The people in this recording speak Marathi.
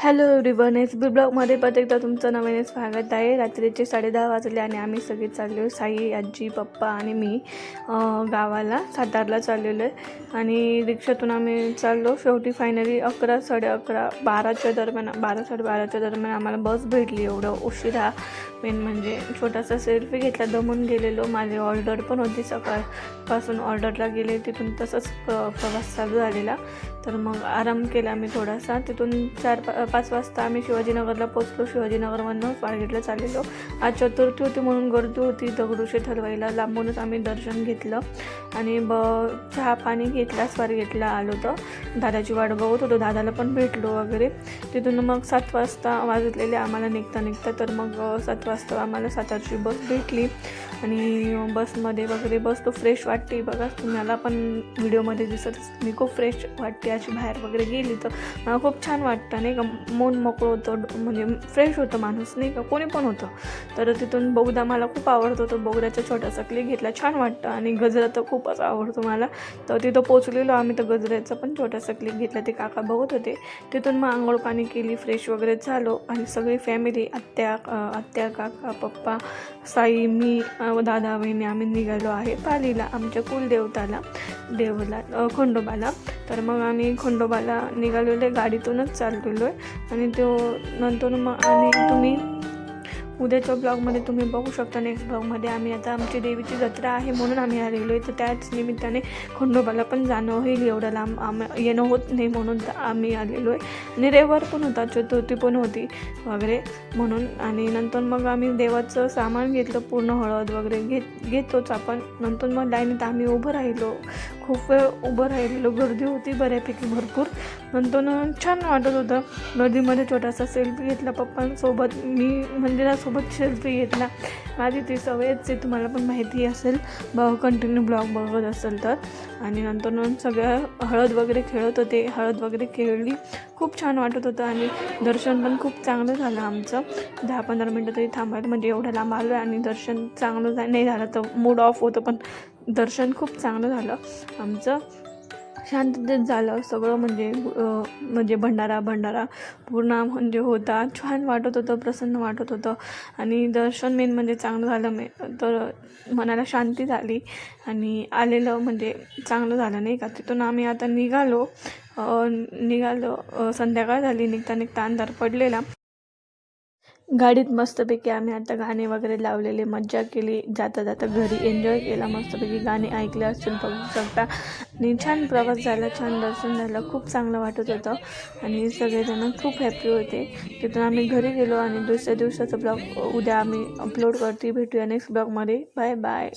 हॅलो एव्हरीवन, एस बी ब्लॉगमध्ये परत एकदा तुमचं नवीन स्वागत आहे। रात्रीचे 10:30 वाजले आणि आम्ही सगळे चाललो, साई, आजी, पप्पा आणि मी गावाला सातारला चाललेलो आहे। आणि रिक्षातून आम्ही चाललो। शेवटी फायनली 11, 11:30, 12च्या दरम्यान, 12, 12:30च्या दरम्यान आम्हाला बस भेटली। एवढं उशिरा मेन म्हणजे छोटासा सेल्फी घेतला, दमून गेलेलो। माझी ऑर्डर पण होती, सकाळपासून ऑर्डरला गेले, तिथून तसंच प्रवास चालू झालेला। तर मग आराम केला मी थोडासा। तिथून 4-5 वाजता आम्ही शिवाजीनगरला पोचलो। शिवाजीनगरमधून स्वारगेटला चाललेलो। आज चतुर्थी होती म्हणून गर्दी होती दगडूशेठ हलवाईला। लांबूनच आम्ही दर्शन घेतलं आणि चहा पाणी घेतला। स्वारगेटला आलो तर दादाची वाट बघत होतो, दादाला पण भेटलो वगैरे। तिथून मग 7 वाजता वाजलेले आम्हाला निघता। तर मग 7 वाजता आम्हाला सातारची बस भेटली आणि बसमध्ये वगैरे बसतो। फ्रेश वाटते बघा, तुम्हाला पण व्हिडिओमध्ये दिसत मी खूप फ्रेश वाटते। अशी बाहेर वगैरे गेली तर मला खूप छान वाटतं नाही का, मन मोकळं होतं, म्हणजे फ्रेश होतं माणूस नाही का, कोणी पण होतं। तर तिथून बोगदा मला खूप आवडतो, तो बोगद्याचा छोटासा क्लिप घेतला, छान वाटतं। आणि गजरा तर खूपच आवडतो मला, तर तिथं पोचलेलो आम्ही, तर गजऱ्याचा पण छोटासा क्लिप घेतला, ते काका बघत होते। तिथून मग आंघोळ पाणी केली, फ्रेश वगैरे झालो आणि सगळी फॅमिली, आत्या, काका, पप्पा, साई, मी, दादा, वहिनी आम्ही निघालो आहे पालीला, आमच्या कुलदेवताला, खंडोबाला। तर मग आम्ही खंडोबाला निघालेलो, गाडीतूनच चाललेलो आहे। आणि तो नंतर मग आणि तुम्ही उद्याच्या ब्लॉगमध्ये तुम्ही बघू शकता, नेक्स्ट ब्लॉगमध्ये आम्ही आता आमची देवीची जत्रा आहे म्हणून आम्ही आलेलो आहे, तर त्याच निमित्ताने खंडोबाला पण जाणं होईल। एवढं लांब येणं होत नाही म्हणून आम्ही आलेलो आहे। आणि रविवार पण होता, चतुर्थी पण होती वगैरे म्हणून। आणि नंतर मग आम्ही देवाचं सामान घेतलं, पूर्ण हळद वगैरे घेतोच आपण। नंतर मग लाईनीत आम्ही उभं राहिलो, खूप वेळ उभं राहिलेलो, गर्दी होती बऱ्यापैकी भरपूर। नंतर छान वाटत होतं गर्दीमध्ये। छोटासा सेल्फी घेतला पप्पांसोबत, मी म्हणजे सोबत सेल्फी घेतला, माझी ती सवयच आहे, तुम्हाला पण माहिती असेल कंटिन्यू ब्लॉग बघत असेल तर। आणि नंतर सगळ्या हळद वगैरे खेळत होते, हळद वगैरे खेळली, खूप छान वाटत होतं। आणि दर्शन पण खूप चांगलं झालं आमचं। 10-15 मिनटं तरी थांबायला, म्हणजे एवढं लांब आलो आणि दर्शन चांगलं नाही झालं तर मूड ऑफ होतं, पण दर्शन खूप चांगलं झालं आमचं, शांततेत झालं सगळं। म्हणजे भंडारा पूर्ण म्हणजे होता, छान वाटत होतं, प्रसन्न वाटत होतं। आणि दर्शन मेन म्हणजे चांगलं झालं, तर मनाला शांती झाली आणि आलेलं म्हणजे चांगलं झालं नाही का। तिथून आम्ही आता निघालो, संध्याकाळ झाली, निघता अंधार पडलेला। गाडीत मस्तपैकी आम्ही आता गाणे वगैरे लावलेले, मज्जा केली, जाता घरी एन्जॉय केला, मस्तपैकी गाणे ऐकले असतील बघू शकता। आणि छान प्रवास झाला, छान दर्शन झालं, खूप चांगलं वाटत होतं आणि सगळेजण खूप हॅपी होते। तिथून आम्ही घरी गेलो आणि दुसऱ्या दिवसाचा ब्लॉग उद्या आम्ही अपलोड करते। भेटूया नेक्स्ट ब्लॉगमध्ये, बाय बाय।